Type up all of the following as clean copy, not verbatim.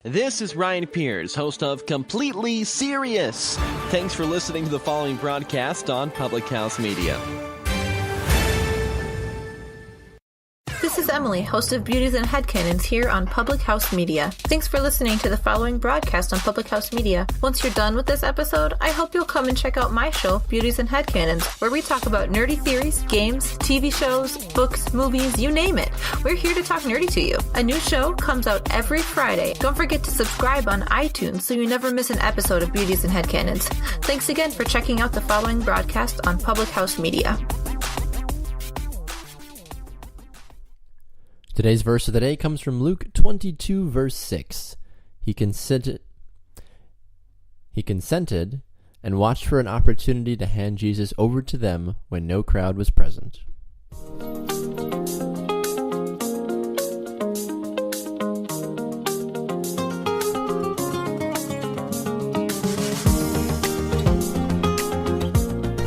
This is Ryan Pierce, host of Completely Serious. Thanks for listening to the following broadcast on Public House Media. This is Emily, host of Beauties and Headcanons here on Public House Media. Thanks for listening to the following broadcast on Public House Media. Once you're done with this episode, I hope you'll come and check out my show, Beauties and Headcanons, where we talk about nerdy theories, games, TV shows, books, movies, you name it. We're here to talk nerdy to you. A new show comes out every Friday. Don't forget to subscribe on iTunes so you never miss an episode of Beauties and Headcanons. Thanks again for checking out the following broadcast on Public House Media. Today's verse of the day comes from Luke 22, verse 6. He consented and watched for an opportunity to hand Jesus over to them when no crowd was present.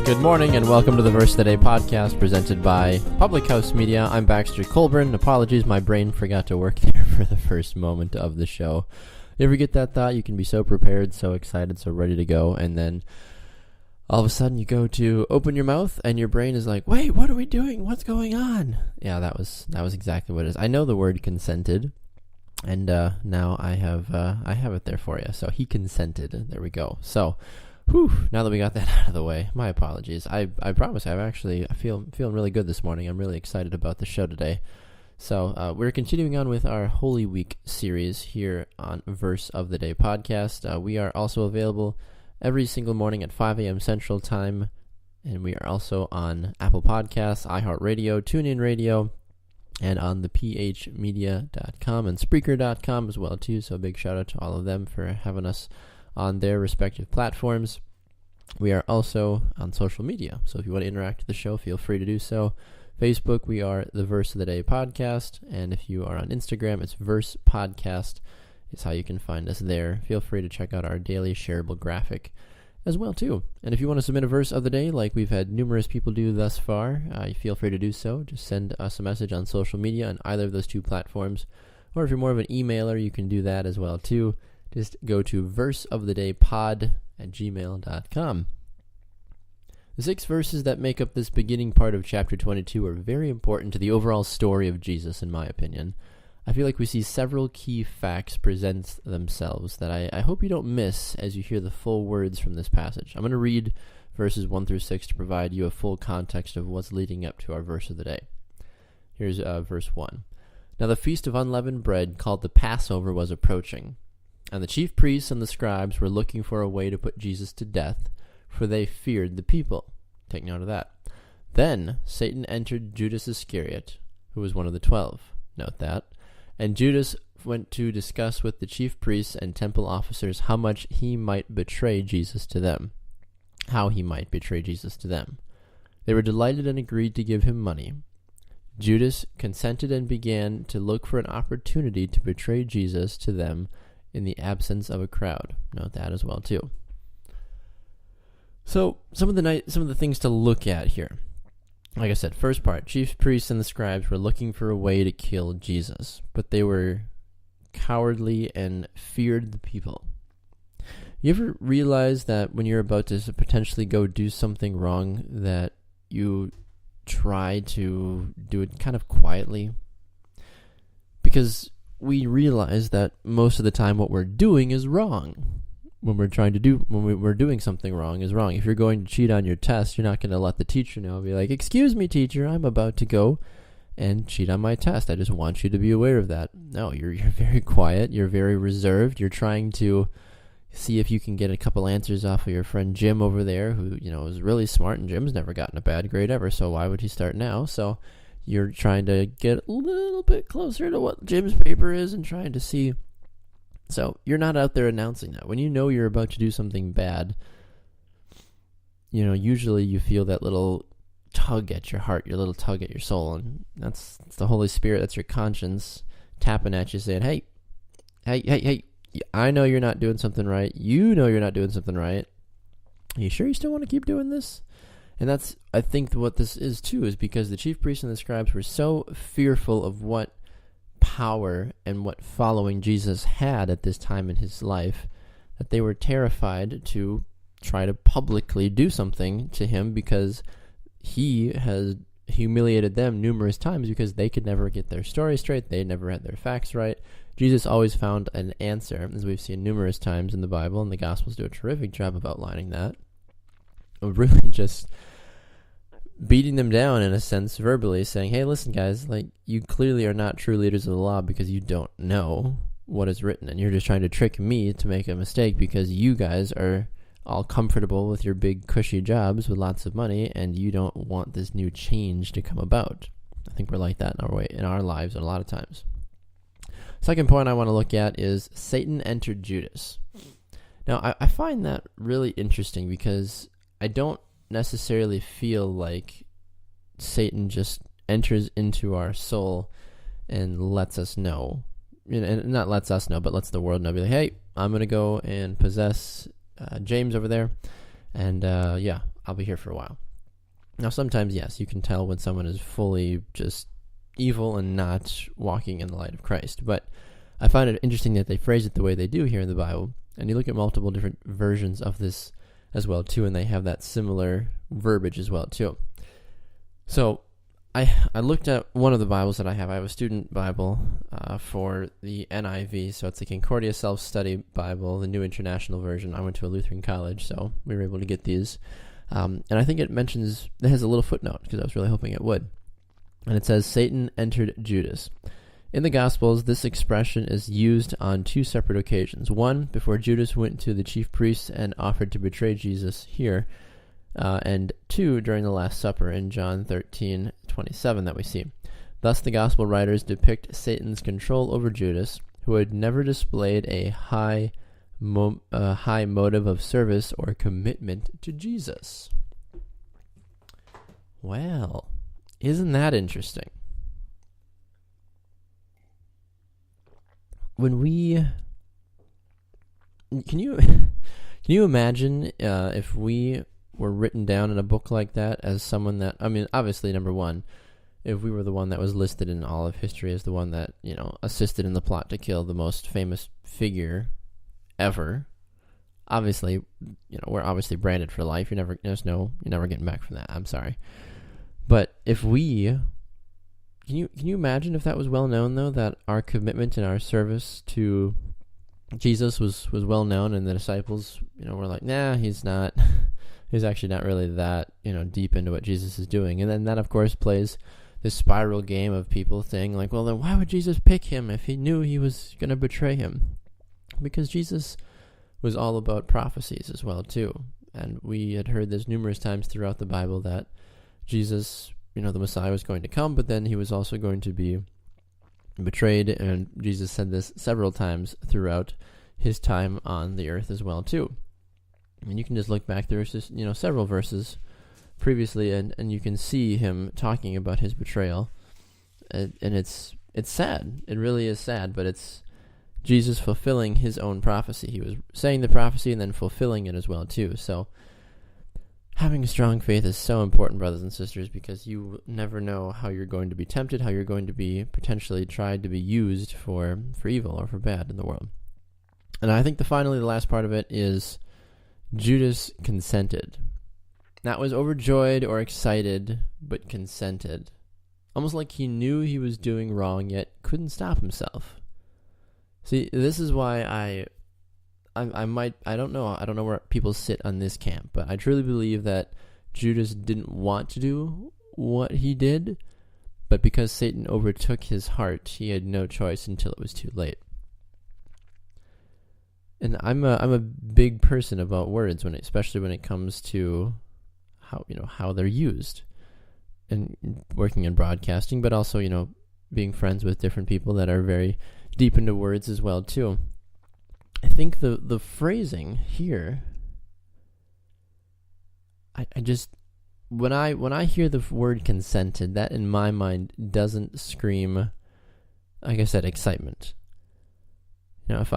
Good morning and welcome to the Verse of the Day podcast presented by Public House Media. I'm Baxter Colburn. Apologies, my brain forgot to work there for the first moment of the show. You ever get that thought? You can be so prepared, so excited, so ready to go, and then all of a sudden you go to open your mouth and your brain is like, wait, what are we doing? What's going on? Yeah, that was exactly what it is. I know the word consented, and now I have it there for you. So he consented. There we go. So now that we got that out of the way, my apologies. I promise I feeling really good this morning. I'm really excited about the show today. So we're continuing on with our Holy Week series here on Verse of the Day podcast. We are also available every single morning at 5 a.m. Central Time, and we are also on Apple Podcasts, iHeartRadio, TuneIn Radio, and on the phmedia.com and Spreaker.com as well too. So a big shout out to all of them for having us on their respective platforms. We are also on social media, so if you want to interact with the show, feel free to do so. Facebook, we are the Verse of the Day podcast, and if you are on Instagram, it's Verse Podcast is how you can find us there. Feel free to check out our daily shareable graphic as well too. And if you want to submit a verse of the day, like we've had numerous people do thus far, feel free to do so. Just send us a message on social media on either of those two platforms, or if you're more of an emailer, you can do that as well too. Just go to verseofthedaypod@gmail.com. The 6 verses that make up this beginning part of chapter 22 are very important to the overall story of Jesus, in my opinion. I feel like we see several key facts present themselves that I hope you don't miss as you hear the full words from this passage. I'm going to read verses 1 through 6 to provide you a full context of what's leading up to our verse of the day. Here's verse 1. Now the feast of unleavened bread, called the Passover, was approaching. And the chief priests and the scribes were looking for a way to put Jesus to death, for they feared the people. Take note of that. Then Satan entered Judas Iscariot, who was one of the 12. Note that. And Judas went to discuss with the chief priests and temple officers how much he might betray Jesus to them. How he might betray Jesus to them. They were delighted and agreed to give him money. Judas consented and began to look for an opportunity to betray Jesus to them in the absence of a crowd. Note that as well too. So some of the things to look at here. Like I said, first part, chief priests and the scribes were looking for a way to kill Jesus, but they were cowardly and feared the people. You ever realize that when you're about to potentially go do something wrong, that you try to do it kind of quietly? Because we realize that most of the time what we're doing is wrong. When we're doing something wrong is wrong. If you're going to cheat on your test, you're not going to let the teacher know. Be like, excuse me, teacher, I'm about to go and cheat on my test. I just want you to be aware of that. No, you're very quiet. You're very reserved. You're trying to see if you can get a couple answers off of your friend Jim over there, who, is really smart, and Jim's never gotten a bad grade ever, so why would he start now? So you're trying to get a little bit closer to what Jim's paper is and trying to see. So you're not out there announcing that. When you know you're about to do something bad, usually you feel that little tug at your heart, your little tug at your soul, and that's the Holy Spirit, that's your conscience tapping at you saying, hey, I know you're not doing something right. You know you're not doing something right. Are you sure you still want to keep doing this? And that's, I think, what this is too, is because the chief priests and the scribes were so fearful of what power and what following Jesus had at this time in his life, that they were terrified to try to publicly do something to him, because he has humiliated them numerous times because they could never get their story straight. They never had their facts right. Jesus always found an answer, as we've seen numerous times in the Bible, and the Gospels do a terrific job of outlining that. Really just beating them down in a sense verbally, saying, hey, listen guys, like, you clearly are not true leaders of the law because you don't know what is written, and you're just trying to trick me to make a mistake because you guys are all comfortable with your big cushy jobs with lots of money, and you don't want this new change to come about. I think we're like that in our lives a lot of times. Second point I want to look at is Satan entered Judas. Now, I find that really interesting because I don't necessarily feel like Satan just enters into our soul and lets us know, and not lets us know, but lets the world know, be like, hey, I'm going to go and possess James over there, and I'll be here for a while. Now, sometimes, yes, you can tell when someone is fully just evil and not walking in the light of Christ, but I find it interesting that they phrase it the way they do here in the Bible, and you look at multiple different versions of this as well too, and they have that similar verbiage as well too. So I looked at one of the Bibles that I have. I have a student Bible for the NIV, so it's the Concordia Self-Study Bible, the New International Version. I went to a Lutheran college, so we were able to get these. And I think it has a little footnote, because I was really hoping it would. And it says, Satan entered Judas. In the Gospels, this expression is used on two separate occasions. One, before Judas went to the chief priests and offered to betray Jesus here, and two, during the Last Supper in John 13:27 that we see. Thus, the Gospel writers depict Satan's control over Judas, who had never displayed a high motive of service or commitment to Jesus. Well, isn't that interesting? Can you imagine if we were written down in a book like that as someone that, I mean, obviously, number one, if we were the one that was listed in all of history as the one that, assisted in the plot to kill the most famous figure ever, obviously, we're obviously branded for life. You're never getting back from that. I'm sorry. But if can you imagine if that was well known, though, that our commitment and our service to Jesus was well known, and the disciples, were like, nah, he's not. He's actually not really that, deep into what Jesus is doing. And then that, of course, plays this spiral game of people saying, like, well, then why would Jesus pick him if he knew he was going to betray him? Because Jesus was all about prophecies as well, too. And we had heard this numerous times throughout the Bible that Jesus, the Messiah was going to come, but then he was also going to be betrayed, and Jesus said this several times throughout his time on the earth as well, too. I mean, you can just look back, there's just, several verses previously, and you can see him talking about his betrayal, and it's sad. It really is sad, but it's Jesus fulfilling his own prophecy. He was saying the prophecy and then fulfilling it as well, too. So having a strong faith is so important, brothers and sisters, because you never know how you're going to be tempted, how you're going to be potentially tried to be used for evil or for bad in the world. And I think the last part of it is Judas consented. Not was overjoyed or excited, but consented. Almost like he knew he was doing wrong, yet couldn't stop himself. See, this is why I don't know where people sit on this camp, but I truly believe that Judas didn't want to do what he did, but because Satan overtook his heart, he had no choice until it was too late. And I'm a big person about words, especially when it comes to how they're used, and working in broadcasting, but also being friends with different people that are very deep into words as well too. I think the phrasing here, I just when I hear the word consented, that in my mind doesn't scream, like I said, excitement. If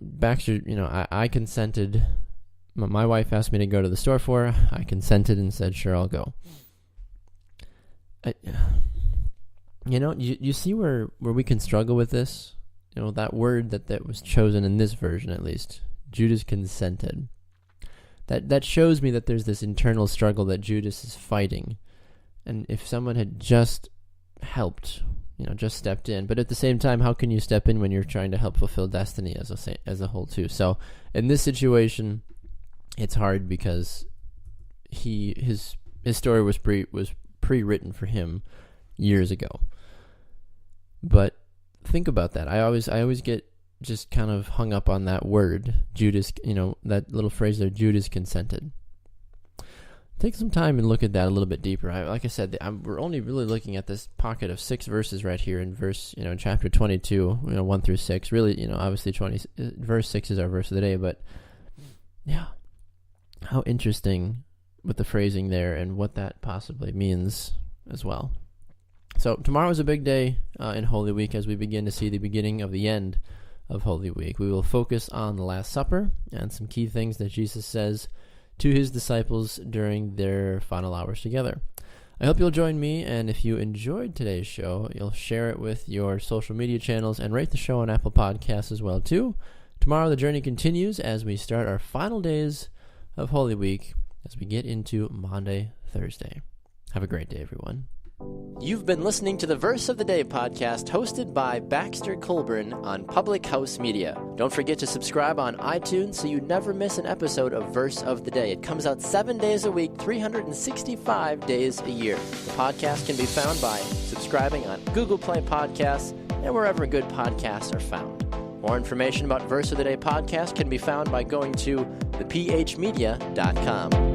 Baxter, I consented. My wife asked me to go to the store for her. I consented and said, sure, I'll go. You see where we can struggle with this? That word that was chosen in this version, at least, Judas consented. That shows me that there's this internal struggle that Judas is fighting. And if someone had just helped, just stepped in. But at the same time, how can you step in when you're trying to help fulfill destiny as a whole too? So in this situation, it's hard because his story was pre-written for him years ago. But think about that. I always get just kind of hung up on that word, Judas, that little phrase there, Judas consented. Take some time and look at that a little bit deeper. Like I said, we're only really looking at this pocket of 6 verses right here in in chapter 22, 1 through 6. Really, obviously verse 6 is our verse of the day, but yeah, how interesting with the phrasing there and what that possibly means as well. So tomorrow is a big day in Holy Week as we begin to see the beginning of the end of Holy Week. We will focus on the Last Supper and some key things that Jesus says to his disciples during their final hours together. I hope you'll join me, and if you enjoyed today's show, you'll share it with your social media channels and rate the show on Apple Podcasts as well too. Tomorrow the journey continues as we start our final days of Holy Week as we get into Maundy, Thursday. Have a great day, everyone. You've been listening to the Verse of the Day podcast hosted by Baxter Colburn on Public House Media. Don't forget to subscribe on iTunes so you never miss an episode of Verse of the Day. It comes out 7 days a week, 365 days a year. The podcast can be found by subscribing on Google Play Podcasts and wherever good podcasts are found. More information about Verse of the Day podcast can be found by going to thephmedia.com.